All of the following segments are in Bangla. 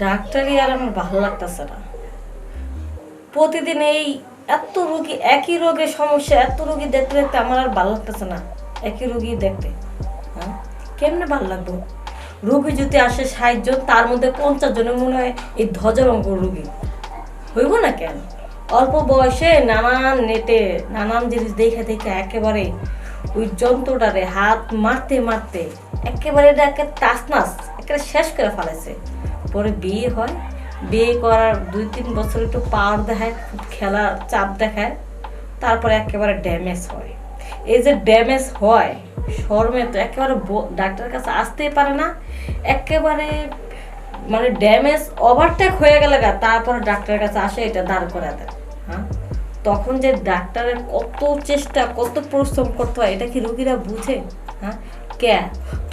ডাক্তারই আর আমার ভালো লাগতেছে না। প্রতিদিন এই এত রোগী, একই রোগের সমস্যা, এত রোগী দেখতে দেখতে আমার আর ভালো লাগতেছে না। একই রোগী দেখতে, হ্যাঁ, কেমনে ভালো লাগবো? রোগী যদি আসে ৬০ জন, তার মধ্যে ৫০ জনের মনে হয় এই ধ্বজরঙ্গ রোগী। হইব না কেন? অল্প বয়সে নানান নেটে নানান জিনিস দেখে দেখে একেবারে ওই যন্ত্রটারে হাত মারতে মারতে একেবারে এটাকে তাসনাস একেবারে শেষ করে ফেলেছে। পরে বিয়ে হয়, বিয়ে করার ২-৩ বছর একটু পাওয়ার দেখায়, খেলার চাপ দেখায়, তারপরে একেবারে ড্যামেজ হয়। এই যে ড্যামেজ হয়, শরমে তো একেবারে ডাক্তারের কাছে আসতেই পারে না, একেবারে মানে ড্যামেজ ওভারটেক হয়ে গেলে তারপরে ডাক্তারের কাছে আসে এটা দাঁড় করে দেয়। হ্যাঁ, তখন যে ডাক্তারের কত চেষ্টা, কত পরিশ্রম করতে হয়, এটা কি রোগীরা বুঝে? হ্যাঁ, কে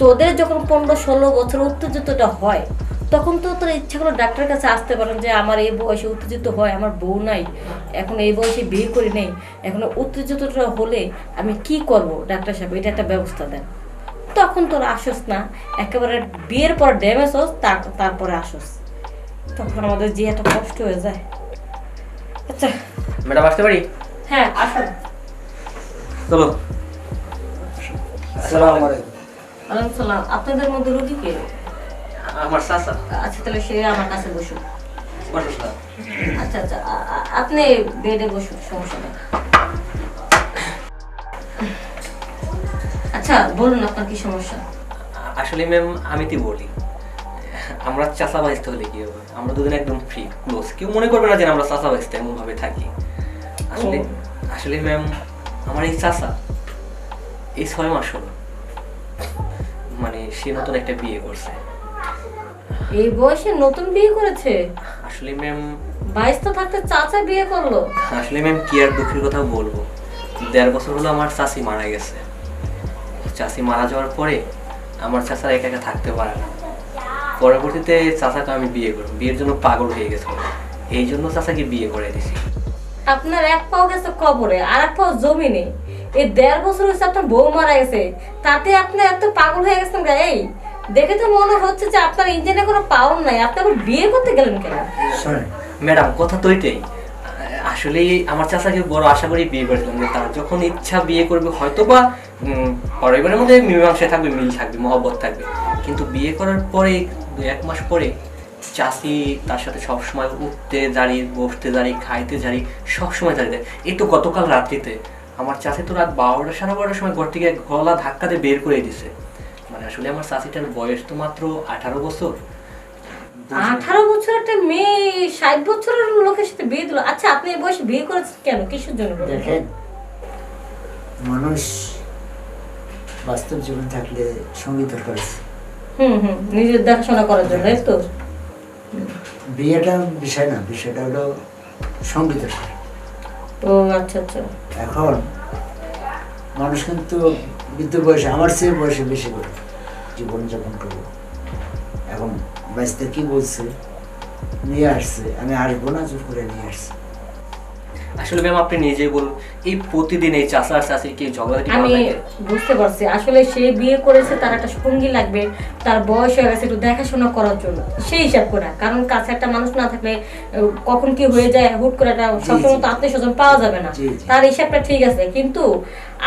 তোদের যখন ১৫-১৬ বছর উত্তেজিতটা হয়, তখন তো তোর ইচ্ছা করে ডাক্তারের কাছে আসতে পারেন যে আমার এই বয়সে উত্তেজিত হয়, আমার বউ নাই, এখন এই বয়সে বিয়ে করি নেই, এখন উত্তেজিতটা হলে আমি কি করব, ডাক্তার সাহেব এটা একটা ব্যবস্থা দেন। তখন তোর আসস না, একেবারে বিয়ের পর ড্যামেজ হোস, তারপরে আসস। তখন আমাদের যে একটা কষ্ট হয়ে যায়। আচ্ছা ম্যাডাম আসতে পারি? হ্যাঁ, আসুন। চলো। আসসালামু আলাইকুম। ওয়ালাইকুম সালাম। আপনাদের মধ্যে রোগী কে? আমার চাচা। আচ্ছা, তাহলে সে আমার কাছে বসুন। বসো স্যার। আচ্ছা আচ্ছা, আপনি বেডে বসুন, সমস্যা নেই। আচ্ছা বলুন, আপনার কি সমস্যা? আসলে ম্যাম আমি তো বলি, আমরা চাচা বাইসতে হলে কি হবে, আমরা দুদিন একদম ফ্রি ক্লোজ, কেউ মনে করবে না যে আমরা চাচা বাইসতে এমন ভাবে থাকি। আসলে আসলে ম্যাম আমার এই চাচা এই ৬ মাস হলো মানে সে নতুন একটা বিয়ে করছে। এই বয়সে নতুন বিয়ে করেছে? আসলে ম্যাম 22 তো থাকতে চাচা বিয়ে করলো? আসলে ম্যাম কি আর দুঃখের কথা বলবো, ১.৫ বছর হলো আমার চাচি মারা গেছে। চাচি মারা যাওয়ার পরে আমার চাচা একা একা থাকতে পারে না। পরবর্তীতে চাচাকে আমি বিয়ে করব, বিয়ের জন্য পাগল হয়ে গেছে, এই জন্য চাচাকে বিয়ে করে দিছি। আপনার এক পাও গেছে কবরে, আর এক পাও জমিনে। এই ১.৫ বছর হচ্ছে আপনার বউ মারা গেছে, তাতে আপনি এত পাগল হয়ে গেছেন? এই দেখে তো মনে হচ্ছে যে আপনার ইঞ্জিনে কোনো পাওয়ার নাই, আপনি আবার বিয়ে করতে গেলেন কেন? শোনেন, ম্যাডাম কথা তো এটাই, আসলে আমার চাচাকে বড় আশা করি বিয়ে করেছিলাম যে তার যখন ইচ্ছা বিয়ে করবে, হয়তো বা পরিবারের মধ্যে মীমাংসা থাকবে, মিল থাকবে, মহব্বত থাকবে, কিন্তু বিয়ে করার পরে ২-১ মাস পরে চাচি তার সাথে সবসময় উঠতে দাঁড়িয়ে, বসতে দাঁড়িয়ে, খাইতে দাঁড়িয়ে, সবসময় দাঁড়িয়ে দেয়। এই তো গতকাল রাত্রিতে আমার চাচি তো রাত ১২টা ১২:৩০ সময় ঘর থেকে গলা ধাক্কা দিয়ে বের করে দিছে। মানে আসলে আমার চাচিটার বয়স তো মাত্র ১৮ বছর। 18 বছর একটা মেয়ে ৬০ বছরের লোকের সাথে বিয়ে দিল? আচ্ছা, আপনি এই বয়সে বিয়ে করেছেন কেন, কিসের জন্য? দেখেন, মানুষ বাস্তব জীবন থাকলে সঙ্গী দরকার আছে। নিজের দেখাশোনা করার জন্য, এই তো। বিয়েটা বিষয় না, বিষয়টা হলো সঙ্গী দরকার। ও আচ্ছা আচ্ছা। এখন মানুষ কিন্তু বৃদ্ধ বয়সে, আমার চেয়ে বয়সে বেশি করে জীবনযাপন করবো। এখন বাঁচতে কি বলছে, নিয়ে আসছে, আমি আসবো না, জোর করে নিয়ে আসছে। আসলে ম্যাম আপনি নিজেই বলুন, এই প্রতিদিন এই চাচা আর চাচির কি ঝগড়াঝাটি করা আমি লাগে? বুঝতে পারছি, আসলে সে বিয়ে করেছে, তার একটা সঙ্গী লাগবে, তার বয়স হয়ে গেছে, একটু দেখাশোনা করার জন্য, সেই হিসাব করে। কারণ কাছে একটা মানুষ না থাকলে কখন কি হয়ে যায়, হুট করে একটা সবসময় তো আত্মীয় স্বজন পাওয়া যাবে না, তার হিসাবটা ঠিক আছে। কিন্তু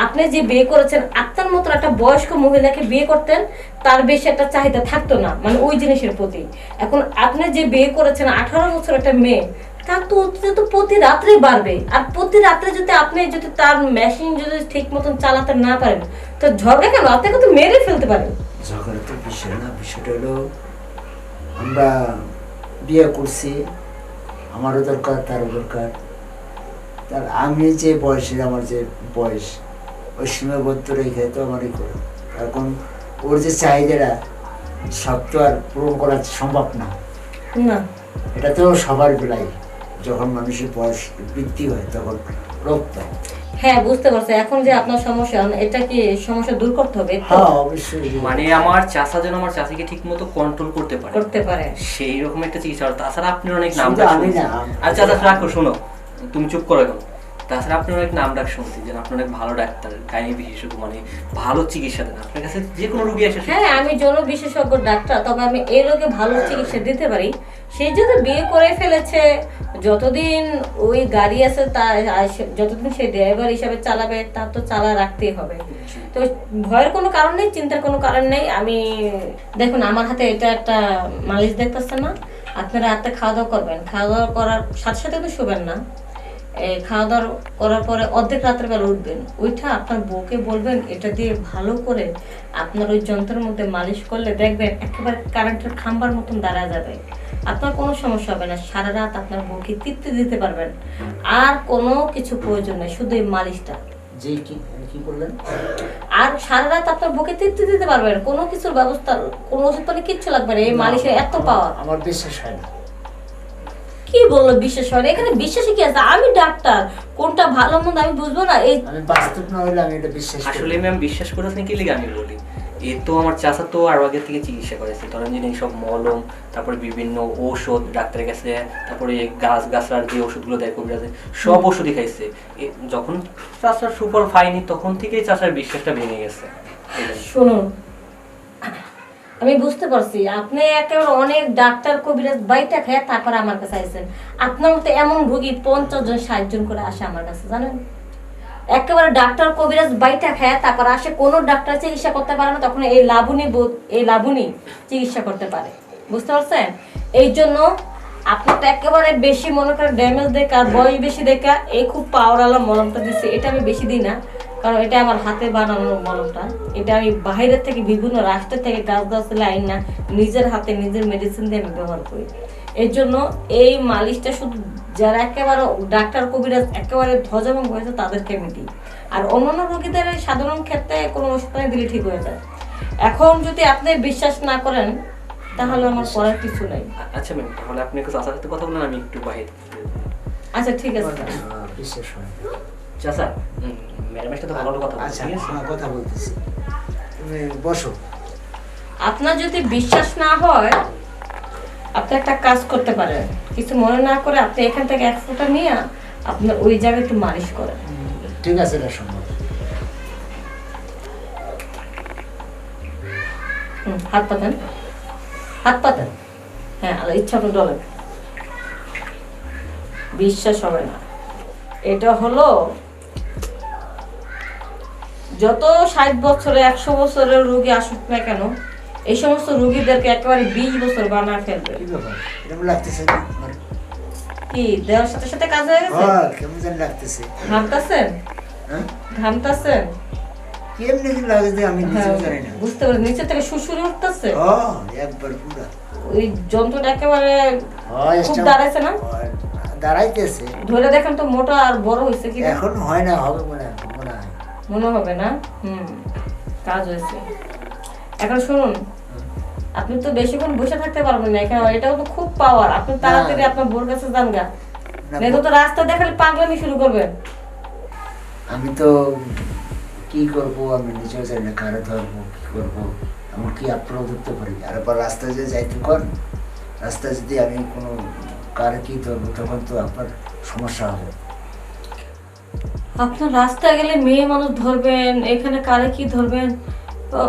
আপনি যে বিয়ে করেছেন, আপনার মতো একটা বয়স্ক মহিলাকে বিয়ে করতেন, তার বেশি একটা চাহিদা থাকতো না, মানে ওই জিনিসের প্রতি। এখন আপনি যে বিয়ে করেছেন 18 বছর একটা মেয়ে, তার তো অতিরিক্ত প্রতি রাত্রে বাড়বে, আর প্রতি রাত্রে যদি আপনি যদি তার মেশিন যদি ঠিক মতন চালাতে না পারেন, তো ঝগড়া কেন? আপনাকে তো মেরে ফেলতে পারেন। ঝগড়া তো বিষয় না, বিষয়টা হলো আমরা বিয়ে করছি, আমারও দরকার, তারও দরকার। তার আমি যে বয়সের, আমার যে বয়স, ওই সীমাবদ্ধ রেখে তো আমারই করে। এখন ওর যে চাহিদাটা সব তো আর পূরণ করা সম্ভব না। না, এটা তো সবার বেলায়, যখন মানুষের বয়স বৃদ্ধি হয় তখন রোগ পায়। হ্যাঁ বুঝতে পারছি। এখন যে আপনার সমস্যা, এটা কি সমস্যা দূর করতে হবে? হ্যাঁ অবশ্যই। মানে আমার চাচা যেন আমার চাচিকে ঠিক মতো কন্ট্রোল করতে পারে, করতে পারে সেই রকম একটা চিকিৎসা। তাছাড়া আপনি অনেক নাম শুধু আমি না, আচ্ছা আচ্ছা রাখো, শোনো, তুমি চুপ করে দাও। তাছাড়া আপনি অনেক নাম ডাক শুনছি যে আপনি অনেক ভালো ডাক্তার, গাইনি বিশেষজ্ঞ, মানে ভালো চিকিৎসা দেন। আপনার কাছে যে কোনো রোগী এসে হ্যাঁ, আমি যৌন বিশেষজ্ঞ ডাক্তার, তবে আমি এই রোগে ভালো চিকিৎসা দিতে পারি। সেই জন্য বিয়ে করে ফেলেছে, যতদিন ওই গাড়ি আছে তা যতদিন সে ড্রাইভার হিসাবে চালাবে তার তো চালা রাখতেই হবে। তো ভয়ের কোনো কারণ নেই, চিন্তার কোনো কারণ নেই। আমি দেখুন আমার হাতে এটা একটা মালিশ দেখতেছেন না, আপনারা রাতে খাওয়া দাওয়া করবেন, খাওয়া দাওয়া করার সাথে সাথে তো শুবেন না। এই খাওয়া দাওয়া করার পরে অর্ধেক রাতের বেলা উঠবেন, ওইটা আপনার বউকে বলবেন এটা দিয়ে ভালো করে আপনার ওই যন্ত্রের মধ্যে মালিশ করলে দেখবেন একেবারে কারেন্টের খাম্বার মতন দাঁড়া যাবে, আপনার কোনো সমস্যা হবে না। সারা রাত আপনার বউকে তৃপ্তি দিতে পারবেন, আর কোনো কিছু প্রয়োজন নেই, শুধু এই মালিশটা। যে কি কি করলেন? আর সারা রাত আপনার বুকে তৃপ্তি দিতে পারবেন, কোনো কিছুর ব্যবস্থা, কোনো ওষুধ পানি কিচ্ছু লাগবে না। এই মালিশের এত পাওয়ার। আমার বিশ্বাস হয় না। কি বললো বিশ্বাস হয় না? এখানে বিশ্বাসে কি আছে? আমি ডাক্তার, কোনটা ভালো মন্দ আমি বুঝবো না? এই আমি বাস্তব না হইলে আমি এটা বিশ্বাস করি। আসলে ম্যাম বিশ্বাস করেছেন কি লিগে আমি বলি, এ তো আমার চাচা তো আরো আগে থেকে চিকিৎসা করেছে, ধরেন যে সব মলম, তারপরে বিভিন্ন ঔষধ ডাক্তারের কাছে, তারপরে গাছগাছার যে ওষুধগুলো দেয় কবিরাজে, সব ওষুধই খাইছে। যখন চাচার সুফল পাইনি তখন থেকেই চাচার বিশ্বাসটা ভেঙে গেছে। শুনুন, আমি বুঝতে পারছি আপনি একেবারে অনেক ডাক্তার কবিরাজ বাইটা খেয়ে তারপর আমার কাছে আইছেন। আপনার মতো এমন রোগী 50 জন 60 জন করে আসে আমার কাছে, জানেন? একেবারে ডাক্তার কবিরাজ বাইটা খেয়ে তারপর আসে, কোনো ডাক্তার চিকিৎসা করতে পারে না, তখন এই লাবণী চিকিৎসা করতে পারে, বুঝতে পারছেন? এই জন্য আপনার তো একেবারে বেশি মনে করেন ড্যামেজ দেখা, বয়স বেশি দেখা, এই খুব পাওয়ারওয়ালা মলমটা দিচ্ছে। এটা আমি বেশি দিই না, কারণ এটা আমার হাতে বানানো মলমটা। এটা আমি বাইরের থেকে বিভিন্ন রাষ্ট্র থেকে গাছগাছালি আইন না, নিজের হাতে নিজের মেডিসিন দিয়ে আমি ব্যবহার করি। এই জন্য এই মালিশটা শুধু যারা একেবারে ডাক্তার কবিরাজ একেবারে ধ্বজভঙ্গ হয়েছে তাদেরকে আমি দিই, আর অন্যান্য রোগীদের সাধারণ ক্ষেত্রে কোনো ওষুধ পানি দিলে ঠিক হয়ে যায়। এখন যদি আপনি বিশ্বাস না করেন তাহলে আমার করার কিছু নাই। আচ্ছা ম্যাম, তাহলে আপনি একটু চাচার সাথে কথা বলেন, আমি একটু বাইরে। আচ্ছা ঠিক আছে। বিশ্বাস হয় না। চাচা, ম্যাডামের সাথে ভালো কথা বলছি, আচ্ছা, ঠিক আছে? হ্যাঁ, কথা বলতেছি, তুমি বসো। আপনার যদি বিশ্বাস না হয় আপনি একটা কাজ করতে পারেন, কিছু মনে না করে আপনি এখান থেকে 1 ফোঁটা নিয়ে আপনার ওই জায়গায় একটু মালিশ করেন। ঠিক আছে, এটা সম্ভব। হাত পাতেন, হাত পাতেন। হ্যাঁ, আর ইচ্ছা মতো ডলে। বিশ্বাস হবে না। এটা হলো যত 60 বছরে 100 বছরের রোগী আসুক না কেন, এই সমস্ত রোগীদেরকে একেবারে 20 বছর বানা ফেলবে। কি ব্যাপার? এরকম লাগতেছে না আমার? কি দেওয়ার সাথে সাথে কাজ হয়ে গেছে? হ্যাঁ, কেমন যেন লাগতেছে। ঘামতাছেন? হ্যাঁ, ঘামতাছেন? কেমনি কি লাগে যে আমি নিজেও জানি না। বুঝতে পারি, নিচে থেকে সুসুরি উঠতেছে। হ্যাঁ, একবার পুরা। ওই যন্ত্রটা একেবারে হয়, খুব দাঁড়াইছে না? দাঁড়াইতেছে। ধরে দেখেন তো মোটা আর বড় হয়েছে কি? এখন হয় না, হবে মনে হয়, মনে হয়। মনে হবে না? কাজ হয়েছে। এখন শুনুন, আপনি তো বেশিক্ষণ বসে থাকতে পারবেন না এখানে, এটাও তো খুব পাওয়ার। আপনি তাড়াতাড়ি আপনার বোর কাছে যান গা, দেখো তো রাস্তা দেখালে পাগলামি শুরু করবেন। আমি তো কি করবো আমি নিজেও জানি না, কারে ধরবো, কি করবো, এমন কি আপনারও ধরতে পারি। আর আবার রাস্তায় যে যাইতে কর, রাস্তায় যদি আমি কোনো কারে কি ধরবো তখন তো আপনার সমস্যা হবে। আপনার রাস্তায় গেলে মেয়ে মানুষ ধরবেন, এখানে কারে কি ধরবেন? তো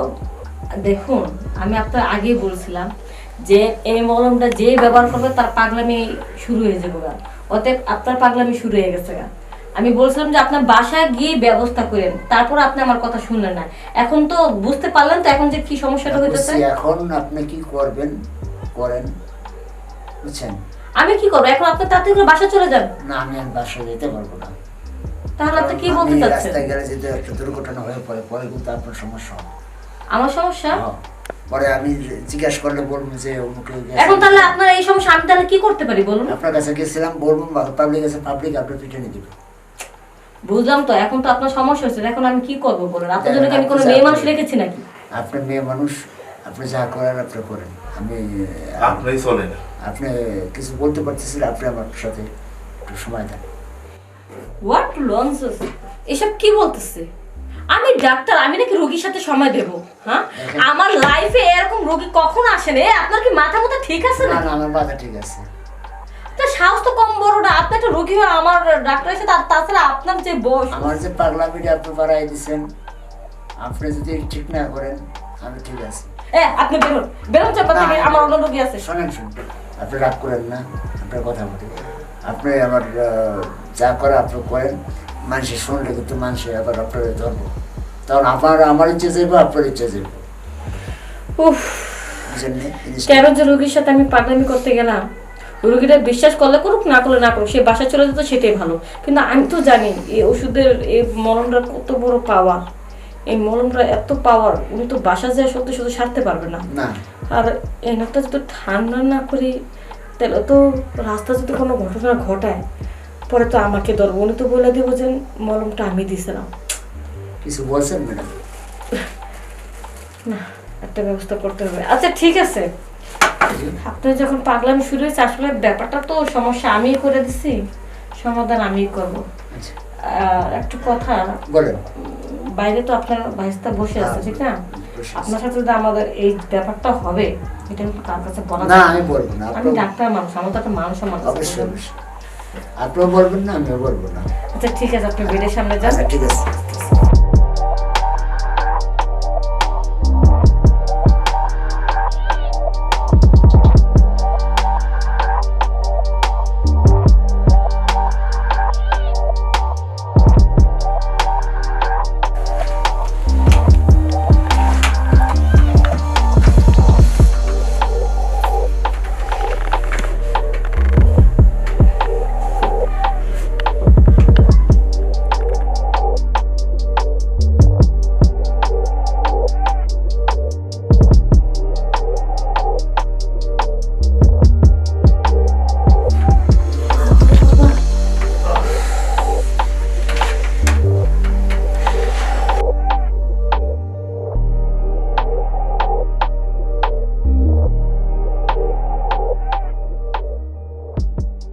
দেখুন, আমি আপনার আগেই বলছিলাম যে এই মলমটা যে ব্যবহার করবে তার পাগলামি শুরু হয়ে যাবে গা, অতএব আপনার পাগলামি শুরু হয়ে গেছে গা। আমি বলছিলাম যে আপনার বাসায় গিয়ে ব্যবস্থা করেন, তারপর আপনি আমার কথা শুনলেন না। এখন তো বুঝতে পারলেন তো এখন যে কি সমস্যাটা হইতেছে। এখন আপনি কি করবেন করেন, বুঝছেন? আমি কি করবো এখন? আপনি তাড়াতাড়ি করে বাসা চলে যান। না, আমি আর বাসায় যেতে পারবো না। তাহলে আপনি কি আমি বলতে চাচ্ছেন? রাস্তায় গেলে যদি একটা দুর্ঘটনা হয়ে পড়ে, পরে কিন্তু আপনার সমস্যা হবে। আমার সমস্যা? হ্যাঁ, পরে আমি জিজ্ঞাসা করলে বলবো যে অমুকে গেছে। এখন তাহলে আপনার এই সমস্যা, আমি তাহলে কি করতে পারি বলুন? আপনার কাছে গেছিলাম, বলবো পাবলিক আছে, পাবলিক আপনার পিছনে দিবে। বুঝলাম তো, এখন তো আপনার সমস্যা হচ্ছে, এখন আমি কি করবো বলুন? আপনার জন্য কি আমি কোনো মেয়ে মানুষ রেখেছি নাকি? আপনি মেয়ে মানুষ, আপনি যা করার আপনি করেন। আমি আপনি চলেন। আপনি কিছু বলতে পারতেছিলেন, আপনি আমার সাথে একটু সময় দেন। What nonsense! এসব কি বলতেছে? আমি ডাক্তার, আমি নাকি রোগীর সাথে সময় দেব? হ্যাঁ, আমার লাইফে এরকম রোগী কখনো আসেনি। আপনার কি মাথা ঠিক আছে না না? না, আমার মাথা ঠিক আছে। তা সাহস তো কম বড় না, আপনি একটা রোগী হয়ে আমার ডাক্তারের সাথে, তাছাড়া আপনার যে বয়স। আমার যে পাগলামিটা আপনি বাড়াই দিচ্ছেন, আপনি যদি ঠিক না করেন আমি ঠিক আছে। আপনি বেরোন, বেরোন চেম্বার থেকে, আমার অন্য রোগী আছে। শোনেন আপনি রাগ করেন না, আপনার কথা বলি। আপনি আমার যা করে আপনি করেন, মানুষের শুনলে কিন্তু মানুষের আবার আপনার ধরবো, তখন আমার ইচ্ছে যাইবো, আপনার ইচ্ছে যাইবো। উফ, কেন যে রোগীর সাথে আমি পাগলামি করতে গেলাম। রোগীটা বিশ্বাস করলে করুক, না করলে না করুক, সে বাসায় চলে যেত সেটাই ভালো। কিন্তু আমি তো জানি এই ওষুধের, এই মলমটার কত বড় পাওয়ার, এই মলমটা এত পাওয়ার, উনি তো বাসা যায় সত্যি শুধু সারতে পারবে না। আর এই নাকটা যদি ঠান্ডা না করি, তাহলে তো রাস্তা যদি কোনো ঘটনা ঘটায় পরে তো আমাকে ধরবো। উনি তো বলে দেবো যে মলমটা আমি দিয়েছিলাম। কিছু বলছেন ম্যাডাম? না, একটা ব্যবস্থা করতে হবে। আচ্ছা ঠিক আছে, আপনার যখন পাগলামি শুরু হয়েছে, আসলে ব্যাপারটা তো সমস্যা আমি করে দিছি, সমাধান আমি করবো। একটু কথা বলেন। বাইরে তো আপনার ভাইস্তা বসে আছে, ঠিক না? আপনার সাথে যদি আমাদের এই ব্যাপারটা হবে, এটা কার কাছে বলা না, আমি বলবো না। আমি ডাক্তার মানুষ, আমার তো একটা মানুষ মানুষ। আপনিও বলবেন না, আমিও বলবো না। আচ্ছা ঠিক আছে, আপনি বেডের সামনে যান। ঠিক আছে।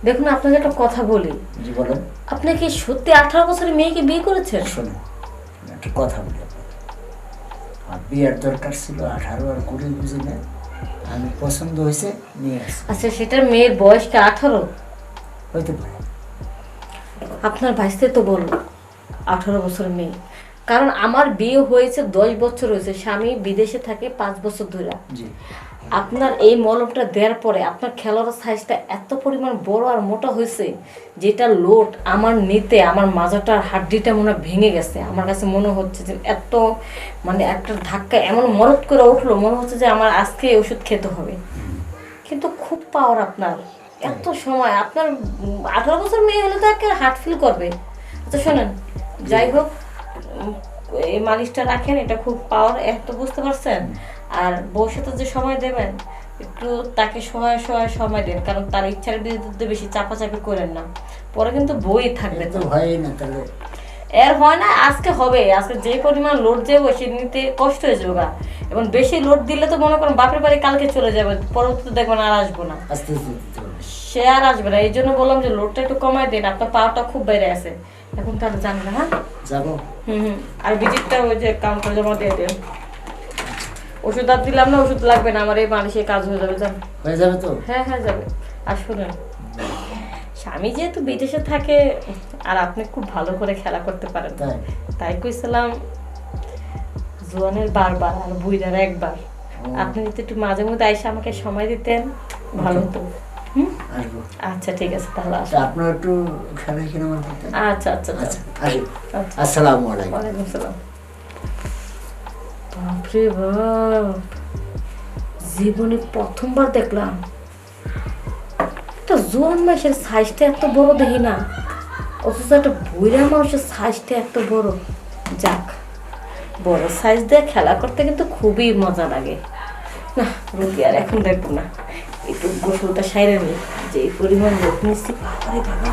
দেখুন, আপনাকে একটা কথা বলি। জি বলেন। আপনি কি সত্যি 18 বছরের মেয়েকে বিয়ে করেছেন? শুনুন, একটা কথা বলি। আর বিয়ের দরকার ছিল 18 আর 20 বুঝি না, আমি পছন্দ হয়েছে নিয়ে আসছি। আচ্ছা, সেটার মেয়ের বয়স কি 18? হইতে পারে। আপনার ভাইস্তে তো বললো 18 বছরের মেয়ে, কারণ আমার বিয়ে হয়েছে 10 বছর হয়েছে, স্বামী বিদেশে থাকে 5 বছর ধরে। জি। আপনার এই মলমটা দেওয়ার পরে আপনার খেলার সাইজটা এত পরিমাণ বড় আর মোটা হয়েছে, যেটা লোড আমার নিতে আমার মাজাটার হাড্ডিটা মনে হয় ভেঙে গেছে। আমার কাছে মনে হচ্ছে যে এত মানে একটা ধাক্কা এমন মরদ করে উঠলো, মনে হচ্ছে যে আমার আজকে ওষুধ খেতে হবে। কিন্তু খুব পাওয়ার আপনার, এত সময় আপনার 18 বছর মেয়ে হলে তো একটা হার্ট ফিল করবে। আচ্ছা শোনেন, যাই হোক, এই মালিশটা রাখেন, এটা খুব পাওয়ার, এত বুঝতে পারছেন। আর বউর সাথে যে সময় দেবেন, একটু তাকে সময় দেন, কারণ তার ইচ্ছার বিরুদ্ধে বেশি চাপাচাপি করেন না, পরে কিন্তু বই থাকবে। তো হয় না, তাহলে এর হয় না, আজকে হবে। আজকে যে পরিমাণ লোড যাবো সে নিতে কষ্ট হয়ে যাবে গা, এবং বেশি লোড দিলে তো মনে করেন বাপের বাড়ি কালকে চলে যাবে, পরবর্তীতে দেখবেন আর আসবো না, আস্তে আস্তে দিতে হবে। সে আর আসবে না। এই জন্য বললাম যে লোডটা একটু কমাই দেন, আপনার পাওয়ারটা খুব বেড়ে আছে এখন। তাহলে জানবে। হ্যাঁ যাবো। আর ভিজিটটা ওই যে কাউন্টার জমা দিয়ে দেন। ওষুধ আর দিলাম না, ওষুধ লাগবে না আমার, এই মালিশের কাজ হয়ে যাবে। জান হয়ে যাবে তো? হ্যাঁ হ্যাঁ যাবে। আর শুনুন, স্বামী যেহেতু বিদেশে থাকে আর আপনি খুব ভালো করে খেলা করতে পারেন, তাই কইছিলাম জোয়ানের বারবার আর বুইড়ার একবার, আপনি যদি একটু মাঝে মধ্যে আইসা আমাকে সময় দিতেন ভালো হতো। আচ্ছা ঠিক আছে, তাহলে আপনার একটু খেলা কিনা আমার করতে। আচ্ছা আচ্ছা আচ্ছা, আসসালামু আলাইকুম। ওয়ালাইকুম আসসালাম। বাপরে বাপ, জীবনে প্রথমবার দেখলাম একটা জোয়ান মানুষের সাইজটা এত বড়, দেখি না, অথচ একটা বুড়া মানুষের সাইজটা এত বড়। যাক, বড় সাইজ দিয়ে খেলা করতে কিন্তু খুবই মজা লাগে। না, রোগী আর এখন দেখবো না, একটু গোসলটা সাইরে নি, যে পরিমাণ লোক নিচ্ছি। বাবা